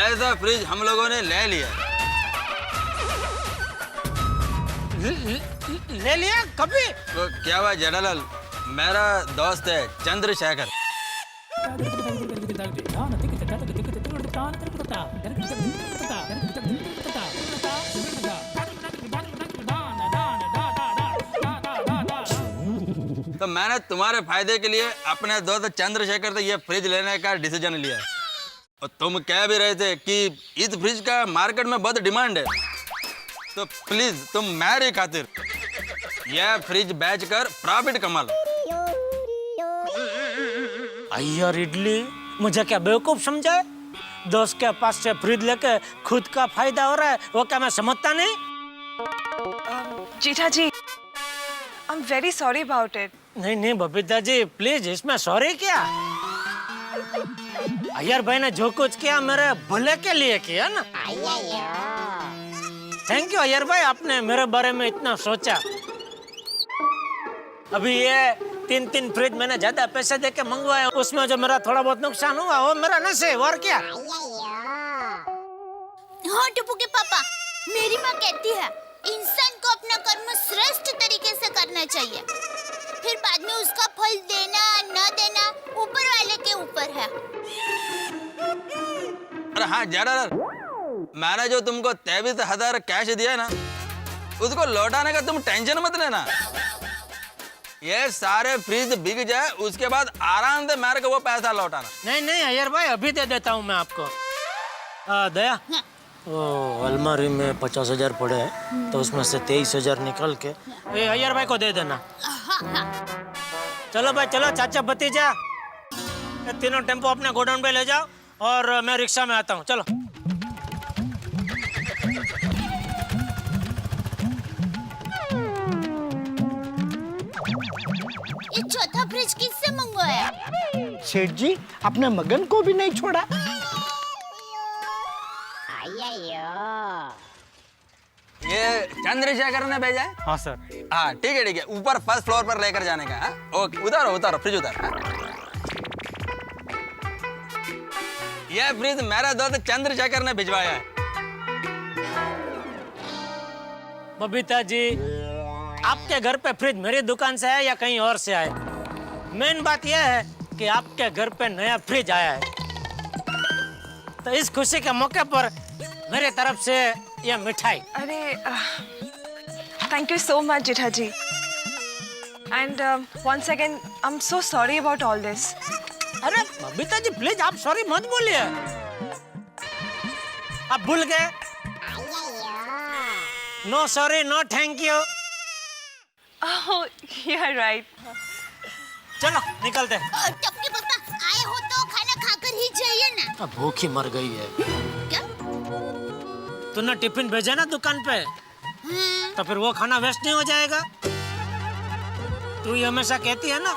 ऐसा फ्रिज हम लोगों ने ले लिया। ले लिया कभी? तो क्या हुआ जेठालाल, मेरा दोस्त है चंद्रशेखर। तो मैंने तुम्हारे फायदे के लिए अपने दोस्त चंद्रशेखर से ये फ्रिज लेने का डिसीजन लिया। और तुम कह भी रहे थे कि इस फ्रिज का मार्केट में बहुत डिमांड है, तो प्लीज तुम मेरी खातिर यह फ्रिज बेच कर प्रॉफिट कमा लो। यार इडली, मुझे क्या बेवकूफ समझा है? दोस्त के पास से फ्रिज लेके खुद का फायदा हो रहा है, वो क्या मैं समझता नहीं? Jetha ji, I am very sorry about it. नहीं नहीं बबीता जी प्लीज, इसमें सॉरी क्या? अय्यर भाई ने जो कुछ किया मेरे भले के लिए किया ना। थैंक यू अय्यर भाई, आपने मेरे बारे में इतना सोचा। अभी ये 3 फ्रिज मैंने ज्यादा पैसे दे के मंगवाए, उसमें जो मेरा थोड़ा बहुत नुकसान हुआ वो मेरा नसीब, और क्या। हाँ टप्पू के पापा, मेरी माँ कहती है इंसान को अपना कर्म श्रेष्ठ तरीके से करना चाहिए, फिर बाद में उसका फल देना न देना ऊपर वाले के ऊपर है। अरे हाँ जेठालाल, मैंने जो तुमको 23,000 कैश दिया ना, उसको लौटाने का तुम टेंशन मत लेना। ये सारे फ्रिज बिक जाए उसके बाद आराम से मेरे को वो पैसा लौटाना। नहीं नहीं अय्यर भाई, अभी दे देता हूँ मैं आपको। दया, वो अलमारी में 50,000 पड़े हैं, तो उसमें से 23,000 निकाल के ये अय्यर भाई को दे देना। चलो भाई चलो, चाचा भतीजा ये तीनों टेम्पो अपने गोडाउन पे ले जाओ और मैं रिक्शा में आता हूँ। चलो ये चौथा फ्रिज किससे मंगवाया? सेठ जी, अपने मगन को भी नहीं छोड़ा। ये चंद्रशेखर ने भेजा है? हाँ सर। हाँ ठीक है, ऊपर फर्स्ट फ्लोर पर लेकर जाने का। हाँ? ओके, उतारो फ्रिज उतारो। यह फ्रिज मेरा दोस्त चंद्रशेखर ने भिजवाया है। बबीता जी, आपके घर पे फ्रिज मेरी दुकान से आया या कहीं और से आया? मेन बात यह है कि आपके घर पे नया फ्रिज आया है, तो इस खुशी के मौके पर मेरे तरफ से यह मिठाई। अरे thank you so much Jetha ji, and once again I am so sorry about all this. अरे बबीता जी प्लीज आप सॉरी मत बोलिए। आप भूल गए? No sorry no thank you. Oh you are right. चलो निकलते। टप्पू के पापा, आए हो तो खाना खाकर ही जाइए ना। भूखी मर गई है। क्या? तूने टिफिन भेजा ना दुकान पे, तो फिर वो खाना वेस्ट नहीं हो जाएगा। तू ये हमेशा कहती है ना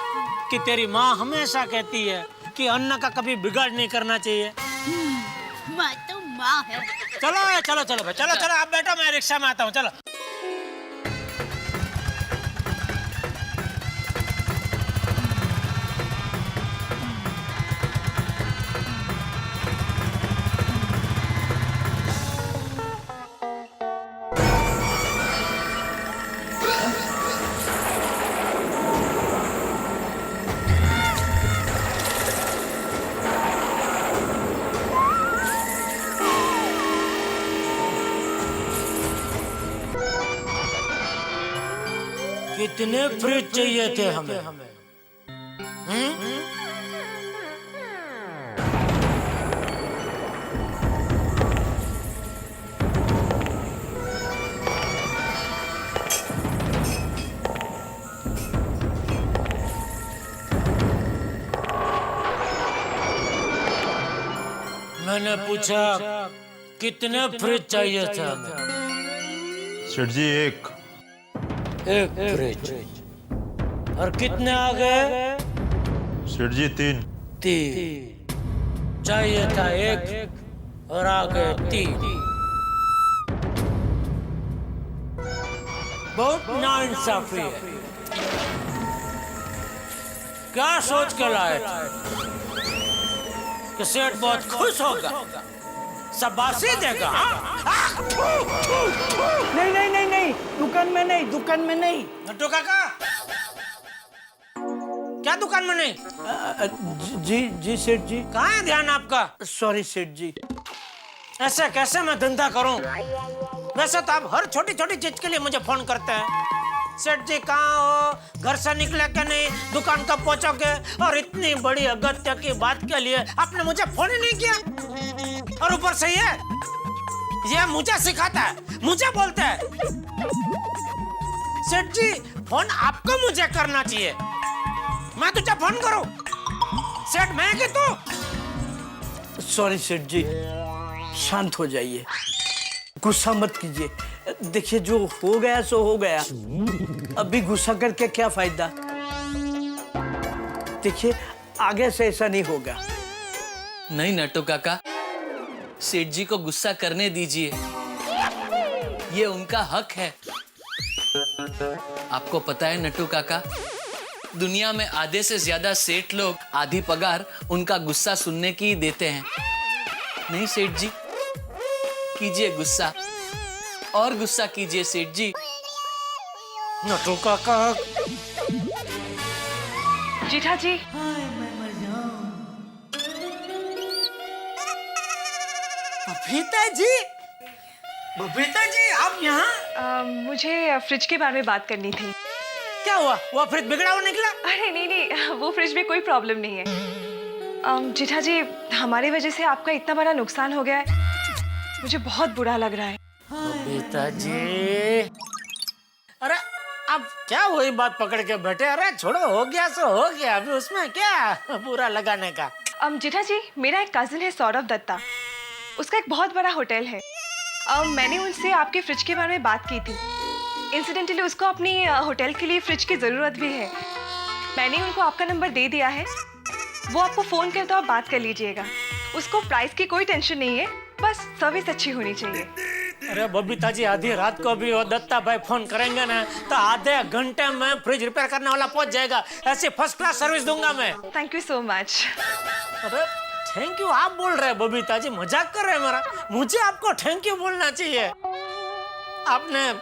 कि तेरी माँ हमेशा कहती है कि अन्न का कभी बिगाड़ नहीं करना चाहिए। माँ तो माँ है। चलो चलो चलो भाई, चलो चलो आप बैठो, मैं रिक्शा में आता हूँ। चलो कितने फ्रिज चाहिए थे हमें? मैंने पूछा कितने फ्रिज चाहिए थे हमें? सेठ जी एक फ्रिज। और कितने आ गए? सेठ जी 3 चाहिए था 1 और आ गए 3। बहुत नाइंसाफी है। क्या सोच के लाए थे कि सेठ बहुत खुश होगा? शाबाशी देगा हाँ? नहीं नहीं नहीं नहीं, दुकान में नहीं, दुकान में नहीं। नट्टू काका, क्या दुकान में नहीं? जी जी सेठ जी। कहाँ है ध्यान आपका? सॉरी सेठ जी। ऐसे कैसे मैं धंधा करूं? वैसे तो आप हर छोटी छोटी चीज के लिए मुझे फोन करते हैं। सेठ जी कहाँ हो, घर से निकले क्या नहीं, दुकान कब पहुंचोगे, और इतनी बड़ी अगत्य की बात के लिए आपने मुझे फोन ही नहीं किया। और ऊपर से ये मुझे सिखाता है, मुझे बोलता है। सेठ जी फोन आपको मुझे करना चाहिए, मैं तुझे फोन करूं? सेठ मैं कि तू? सॉरी सेठ जी, शांत हो जाइए, गुस्सा मत कीजिए। देखिए जो हो गया सो हो गया, अभी गुस्सा करके क्या फायदा। देखिए आगे से ऐसा नहीं होगा। नहीं नट्टू काका, सेठ जी को गुस्सा करने दीजिए, ये उनका हक है। आपको पता है नट्टू काका, दुनिया में आधे से ज्यादा सेठ लोग आधी पगार उनका गुस्सा सुनने की ही देते हैं। नहीं सेठ जी, कीजिए गुस्सा, और गुस्सा कीजिए सेठ जी। नट्टू काका। जेठा जी, बबीता जी आप यहाँ? मुझे फ्रिज के बारे में बात करनी थी। क्या हुआ, वो फ्रिज बिगड़ा हुआ निकला? अरे नहीं नहीं, वो फ्रिज में कोई प्रॉब्लम नहीं है। जेठा जी, हमारी वजह से आपका इतना बड़ा नुकसान हो गया है, मुझे बहुत बुरा लग रहा है। बबीता जी, अरे अब क्या वही बात पकड़ के बैठे? अरे छोड़ो, हो गया सो हो गया, अभी उसमें क्या बुरा लगाने का। जेठा जी, मेरा एक कजिन है सौरभ दत्ता, उसका एक बहुत बड़ा होटल है। मैंने उनसे आपके फ्रिज के बारे में बात की थी। इंसिडेंटली उसको अपनी होटल के लिए फ्रिज की ज़रूरत भी है। मैंने उनको आपका नंबर दे दिया है, वो आपको फ़ोन करते आप बात कर लीजिएगा। उसको प्राइस की कोई टेंशन नहीं है, बस सर्विस अच्छी होनी चाहिए। अरे बबीता जी, आधी रात को भी वो दत्ता भाई फोन करेंगे ना तो आधे घंटे में फ्रिज रिपेयर करने वाला पहुंच जाएगा। ऐसी फर्स्ट क्लास सर्विस दूंगा मैं। Thank you so much. अरे थैंक यू आप बोल रहे हैं बबीता जी, मजाक कर रहे हैं मेरा? मुझे आपको थैंक यू बोलना चाहिए। आपने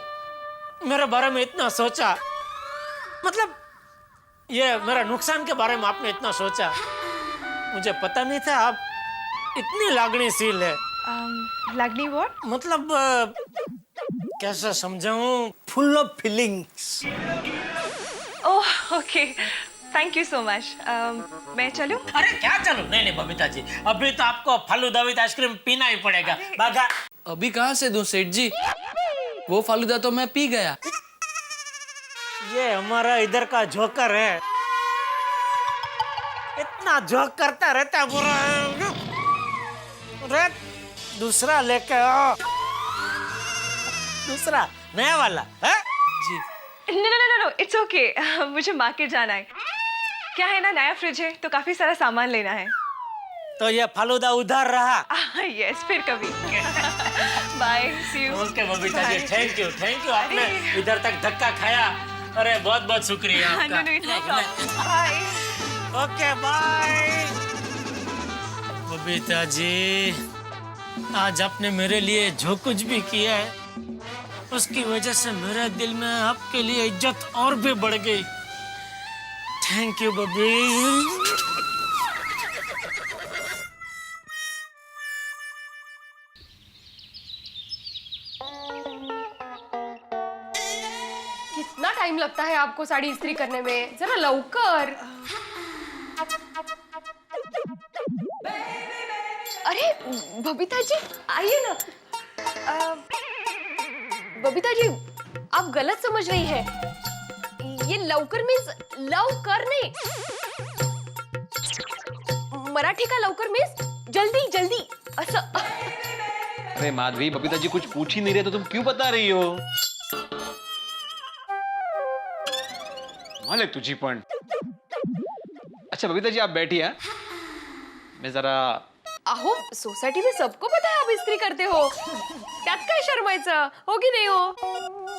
मेरे बारे में इतना सोचा, मतलब ये मेरा नुकसान के बारे में आपने इतना सोचा, मुझे पता नहीं था आप इतनी लागणीशील है। लागनी व्हाट? मतलब कैसे समझाऊं? Full of feelings. Oh okay, thank you so much. मैं चलूं? अरे क्या चलो? नहीं नहीं बबीता जी, अभी तो आपको फालूदा विद आइसक्रीम पीना ही पड़ेगा। भागा। अभी कहाँ से दूं सेठ जी, वो फालूदा तो मैं पी गया। ये हमारा इधर का जोकर है, इतना जोक करता रहता है पूरा। अरे दूसरा लेके आओ, दूसरा नया वाला है जी। No no no no, it's okay. मुझे मार्केट जाना है। क्या है ना, नया फ्रिज है तो काफी सारा सामान लेना है। तो ये फालूदा उधार रहा। यस, फिर कभी। Bye, see you. Okay Babita ji, thank you आपने इधर तक धक्का खाया। अरे बहुत बहुत शुक्रिया आपका। Bye. Okay bye. Babita ji, आज आपने मेरे लिए जो कुछ भी किया है उसकी वजह से मेरे दिल में आपके लिए इज्जत और भी बढ़ गई। थैंक यू बबी। कितना टाइम लगता है आपको साड़ी इस्त्री करने में? जरा लवकर। अरे बबीता जी आइए ना। बबीता जी आप गलत समझ रही हैं। ये लवकर मीन्स लव कर नहीं। मराठी का लवकर मीन्स जल्दी जल्दी असं। अरे माधवी, बबीता जी कुछ पूछ ही नहीं रहे तो तुम क्यों बता रही हो? मालिक तुझी पण। अच्छा बबीता जी आप बैठिए, मैं जरा। अहो सोसायटी में सबको पता है आप इस्त्री करते हो, त्यात काय शर्मायचं, हो की नहीं हो?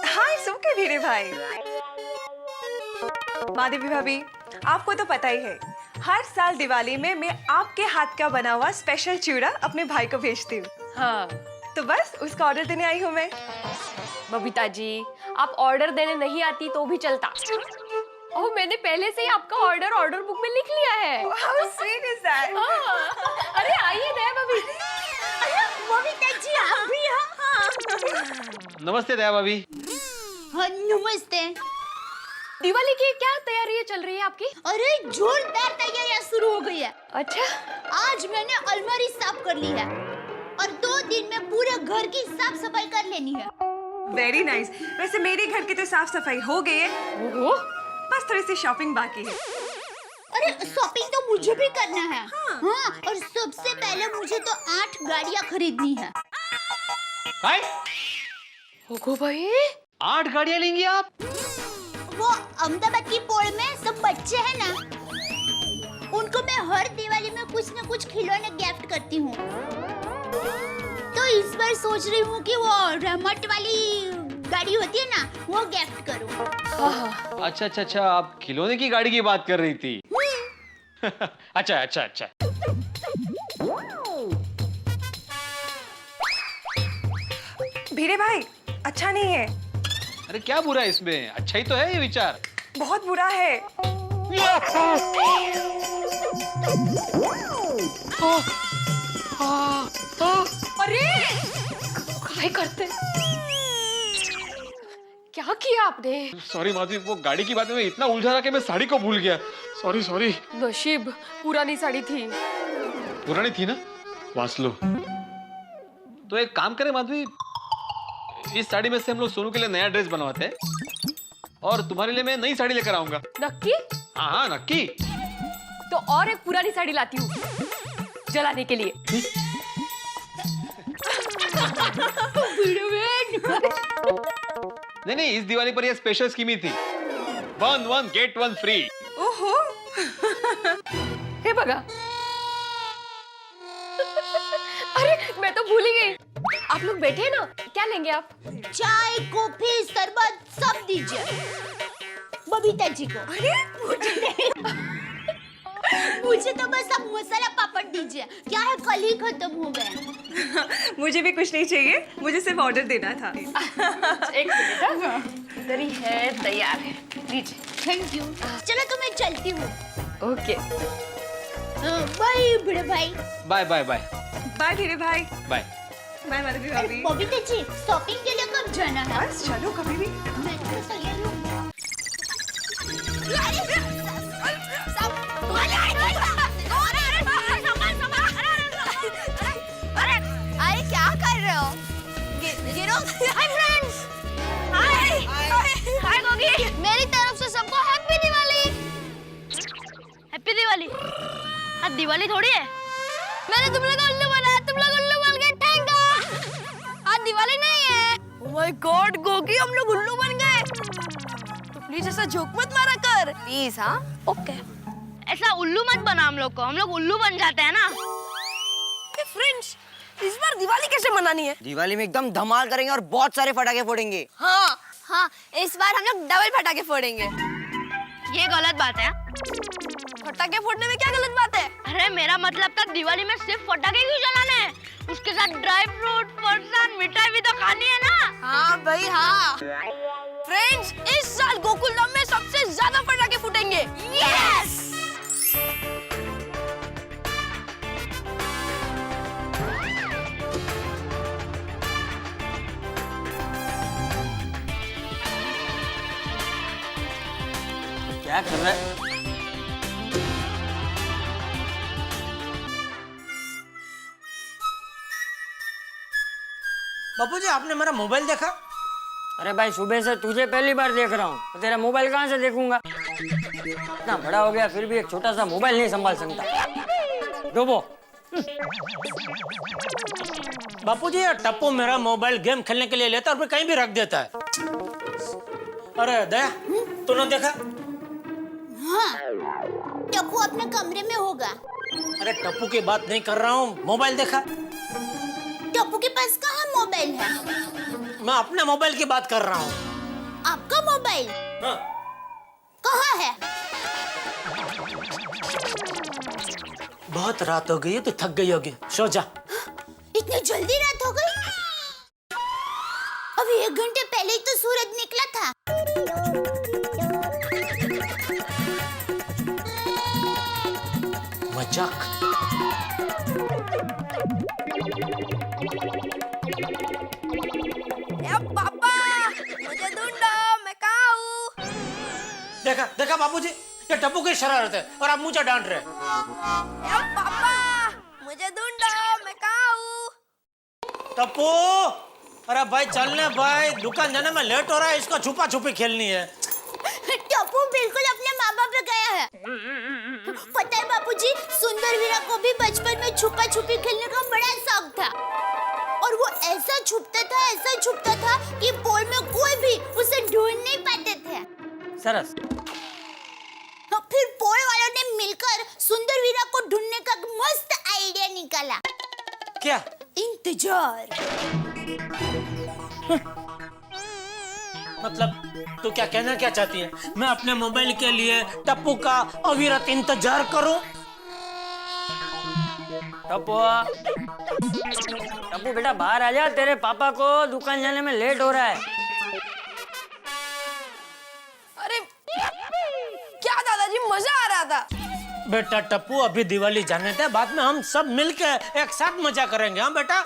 हाय, सो के धीरे भाई। माधवी भाभी, आपको तो पता ही है हर साल दिवाली में मैं आपके हाथ का बना हुआ स्पेशल चूड़ा अपने भाई को भेजती हूँ। हाँ तो बस उसका ऑर्डर देने आई हूँ मैं। बबीता जी, आप ऑर्डर देने नहीं आती तो भी चलता। ओह, मैंने पहले से ही आपका ऑर्डर बुक में लिख लिया है। How sweet is that? हाँ, अरे आइए दया भाभी। बबीता जी आप भी यहाँ? नमस्ते दया भाभी। हाँ, नमस्ते। दिवाली की क्या तैयारी चल रही है आपकी? अरे जोरदार तैयारियां शुरू हो गई है। अच्छा, आज मैंने अलमारी साफ कर ली है और 2 दिन में पूरे घर की साफ सफाई कर लेनी है। Very nice. वैसे मेरे घर की तो साफ सफाई हो गई है, बस थोड़ी सी शॉपिंग बाकी है। अरे शॉपिंग तो मुझे भी करना है। हाँ, और सबसे पहले मुझे तो 8 गाड़ियाँ खरीदनी है। काय? ओगो भाई, 8 गाड़ियाँ लेंगी आप? वो अहमदाबाद की पोल में सब बच्चे हैं ना, उनको मैं हर दिवाली में कुछ न कुछ खिलौने गिफ्ट करती हूँ। तो इस बार सोच रही हूँ कि वो रिमोट वाली गाड़ी होती है ना, वो गिफ्ट करूँ। अच्छा, आप खिलौने की गाड़ी की बात कर रही थी। अच्छा। भीड़े भाई, अच्छा नहीं है। अरे क्या बुरा है इसमें? अच्छा ही तो है ये विचार। बहुत बुरा है। अरे काय करते? क्या किया आपने? सॉरी माधवी, वो गाड़ी की बात में इतना उलझा रहा कि मैं साड़ी को भूल गया। सॉरी। नशीब, पुरानी साड़ी थी। पुरानी थी ना, वास लो। तो एक काम करें माधवी, इस साड़ी में से हम लोग सोनू के लिए नया ड्रेस बनवाते हैं और तुम्हारे लिए मैं नई साड़ी लेकर आऊंगा। नक्की? हाँ, नक्की। तो और एक पुरानी साड़ी लाती हूँ जलाने के लिए। नहीं, इस दिवाली पर यह स्पेशल स्कीम ही थी। 1 1 get 1 free। ओहो। हे बगा। अरे मैं तो भूल ही गई। आप लोग बैठे हैं ना, क्या लेंगे आप? चाय, कॉफी, शरबत सब दीजिए बबीता जी को। अरे मुझे तो बस अब मसाला पापड़ दीजिए। क्या है, कल ही खत्म हो गया। मुझे भी कुछ नहीं चाहिए, मुझे सिर्फ ऑर्डर देना था। एक मिनट, इधर ही है, तैयार है, लीजिए। Thank you. चलो तो मैं चलती हूँ। ओके, बाय बड़े भाई। बाय। बाय भीड़े भाई। बाय। बाय माधवी भाभी। बबीता जी, शॉपिंग के लिए कब जाना है? बस चलो कभी भी। मैं तो तैयार हूँ। अरे क्या कर रहे हो? गिरो। Hi friends. हाय गोगी। मेरी तरफ से सबको हैप्पी दिवाली। हैप्पी दिवाली। आज दिवाली थोड़ी है। मैंने तुम लोग को उल्लू बनाया, तुम लोग उल्लू बन गए। थैंक। आज दिवाली नहीं है। ओह माय गॉड गोगी, हम लोग उल्लू बन गए। तो प्लीज ऐसा जोक मत मारा कर प्लीज। हाँ ओके। ऐसा उल्लू मत बना हम लोग उल्लू बन जाते हैं ना। फ्रेंड्स, इस बार दिवाली कैसे मनानी है? दिवाली में एकदम धमाल करेंगे और बहुत सारे पटाखे फोड़ेंगे। हाँ, इस बार हम लोग डबल पटाखे फोड़ेंगे। ये गलत बात है। पटाखे फोड़ने में क्या गलत बात है? अरे मेरा मतलब था दिवाली में सिर्फ पटाखे क्यों जलाने हैं? उसके साथ ड्राई फ्रूट, फरसान, मिठाई भी तो खानी है ना। हाँ भाई हाँ। फ्रेंड्स, इस साल गोकुलधाम में सबसे ज्यादा पटाखे फूटेंगे। यस। क्या कर रहा है? बापूजी, आपने मेरा मोबाइल देखा? अरे भाई, सुबह से तुझे पहली बार देख रहा हूँ, तो तेरा मोबाइल कहाँ से देखूंगा? इतना बड़ा हो गया फिर भी एक छोटा सा मोबाइल नहीं संभाल सकता। डोबो। बापूजी, ये टप्पू मेरा मोबाइल गेम खेलने के लिए लेता है और फिर कहीं भी रख देता है। अरे दया, तूने देखा? हाँ, टप्पू अपने कमरे में होगा। अरे टप्पू की बात नहीं कर रहा हूँ, मोबाइल देखा? टप्पू के पास कहाँ मोबाइल है? मैं अपने मोबाइल की बात कर रहा हूँ। आपका मोबाइल हाँ। कहाँ है? बहुत रात हो गई है, तो थक गई होगी, सो जा। इतनी जल्दी रात हो गई? अभी 1 घंटे पहले ही तो सूरज निकला था। मजाक। पापा मुझे ढूंढो, मैं कहाँ हूँ? देखा देखा बाबूजी, ये टप्पू की शरारत है और आप मुझे डांट रहे। पापा मुझे ढूंढो, मैं कहाँ हूँ? टप्पू, अरे भाई चलने भाई, दुकान जाने में लेट हो रहा है, इसको छुपा छुपी खेलनी है। टप्पू बिल्कुल अपने माँ बाप पे गया है। पता है बापूजी, सुंदर वीरा को भी बचपन में छुपा छुपी खेलने का बड़ा शौक था और वो ऐसा छुपता था कि पोल में कोई भी उसे ढूंढ नहीं पाते थे। सरस। फिर पोल वालों ने मिलकर सुंदर वीरा को ढूंढने का मस्त आइडिया निकाला। क्या? इंतजार। मतलब तू क्या कहना क्या चाहती है? मैं अपने मोबाइल के लिए टप्पू का अविरत इंतजार करूं? टप्पू, टप्पू बेटा बाहर आ जा, तेरे पापा को दुकान जाने में लेट हो रहा है। अरे क्या दादाजी, मजा आ रहा था। बेटा टप्पू, अभी दिवाली जाने दे, बाद में हम सब मिलके एक साथ मजा करेंगे। हाँ बेटा,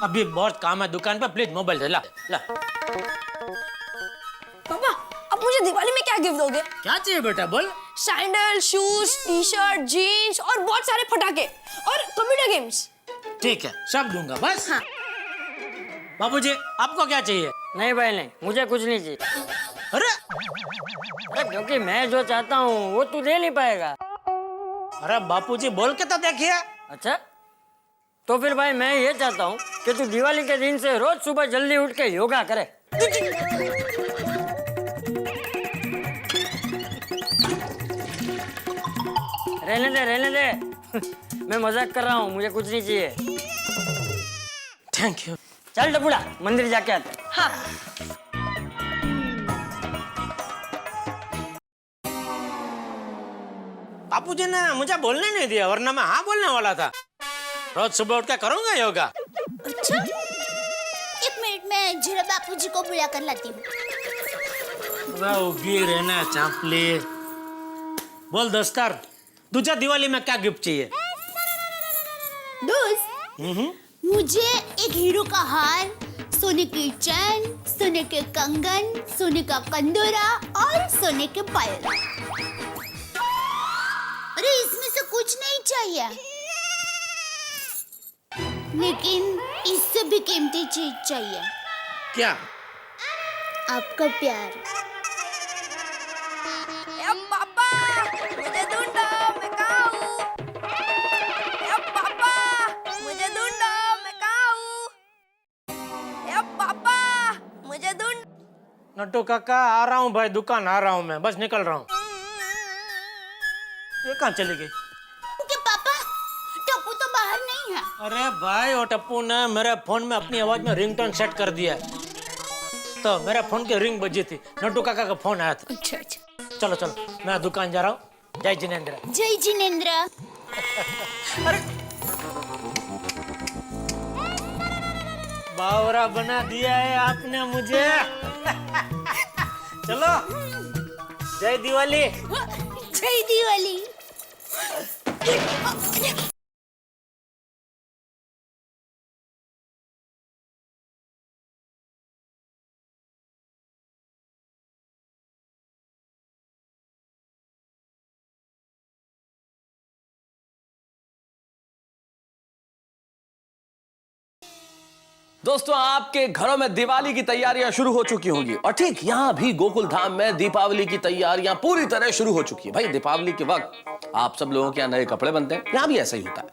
अभी बहुत काम है दुकान पे, प्लीज मोबाइल दे। ला ला। पापा अब मुझे दिवाली में क्या गिफ्ट दोगे? क्या चाहिए बेटा, बोल। Sandal, shoes, T shirt, jeans और बहुत सारे पटाखे और कंप्यूटर गेम्स। ठीक है, सब दूंगा बस। हाँ। बाबूजी, आपको क्या चाहिए? नहीं भाई नहीं, मुझे कुछ नहीं चाहिए। अरे अरे क्योंकि मैं जो चाहता हूँ वो तू दे नहीं पाएगा। अरे बापूजी, बोल के तो देखिए। अच्छा, तो फिर भाई मैं ये चाहता हूँ कि तू दिवाली के दिन से रोज सुबह जल्दी उठ के योगा करे। रहने दे मैं मजाक कर रहा हूँ, मुझे कुछ नहीं चाहिए। Thank you. चल टपुड़ा, मंदिर जाके आते हैं। हाँ। बापूजी ने मुझे बोलने नहीं दिया, वरना मैं हाँ बोलने वाला था। रोज सुबह उठ के करूंगा योगा। अच्छा, 1 मिनट में जरा बापूजी को बुला कर लाती हूँ। मैं उभी रहना चापली। बोल दोस्तार, तुझे दिवाली में क्या गिफ्ट चाहिए? दोस्त, मुझे एक हीरो का हार, सोने की चैन, सोने के कंगन, सोने का कंदोरा और सोने के पायल। अरे इसमें से कुछ नहीं चाहिए, लेकिन इससे भी कीमती चीज चाहिए। क्या? आपका प्यार। पापा मुझे ढूंढो, मैं कहाँ हूँ? पापा मुझे ढूंढो, मैं कहाँ हूँ? पापा मुझे ढूंढ। नट्टू काका, आ रहा हूँ भाई, दुकान आ रहा हूँ मैं, बस निकल रहा हूँ। ये कहाँ चली गई? ओके पापा, टप्पू तो बाहर नहीं है। अरे भाई, वो टप्पू ने मेरे फोन में अपनी आवाज में रिंगटोन सेट कर दिया, तो मेरे फोन की रिंग बजी थी, नट्टू काका का फोन आया था। अच्छा अच्छा, चलो चलो, मैं दुकान जा रहा हूँ। जय जिनेंद्र। जय जिनेंद्र। अरे बावरा बना दिया है आपने मुझे। चलो, जय दिवाली। जय दिवाली। दोस्तों, आपके घरों में दिवाली की तैयारियां शुरू हो चुकी होंगी और ठीक यहां भी गोकुल धाम में दीपावली की तैयारियां पूरी तरह शुरू हो चुकी है। भाई, दीपावली के वक्त आप सब लोगों के यहाँ नए कपड़े बनते हैं, यहां भी ऐसा ही होता है।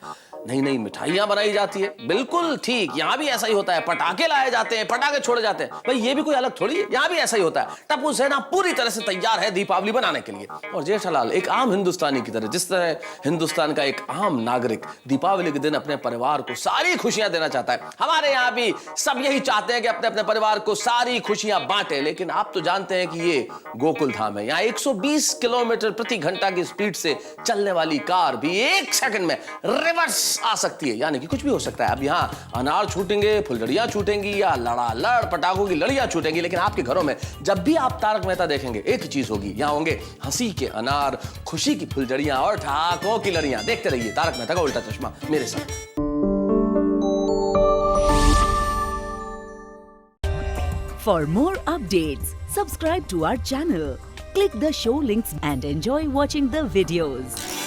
नई नई मिठाइयां बनाई जाती है। बिल्कुल ठीक, यहाँ भी ऐसा ही होता है। पटाखे लाए जाते हैं, पटाखे छोड़े जाते हैं। भाई ये भी कोई अलग थोड़ी है, यहाँ भी ऐसा ही होता है। टप्पू सेना पूरी तरह से तैयार है दीपावली बनाने के लिए। और जेठालाल एक आम हिंदुस्तानी की तरह, जिस तरह हिंदुस्तान का एक आम नागरिक दीपावली के दिन अपने परिवार को सारी खुशियां देना चाहता है, हमारे यहाँ भी सब यही चाहते हैं कि अपने अपने परिवार को सारी खुशियां बांटे। लेकिन आप तो जानते हैं कि ये गोकुल धाम है, यहाँ 120 किलोमीटर प्रति घंटा की स्पीड से चलने वाली कार भी 1 सेकंड में रिवर्स आ सकती है, यानी कि कुछ भी हो सकता है। अब यहाँ अनार छूटेंगे, फुलझड़ियां छूटेंगी या लड़ालड़ पटाखों की लड़ियां छूटेंगी। लेकिन आपके घरों में जब भी आप तारक मेहता देखेंगे, एक ही चीज होगी, यहाँ होंगे हंसी के अनार, खुशी की फुलझड़ियां और ठहाकों की लड़ियां। देखते रहिए तारक मेहता का उल्टा चश्मा मेरे साथ। For more updates, subscribe to our channel, click the show links and enjoy watching the videos.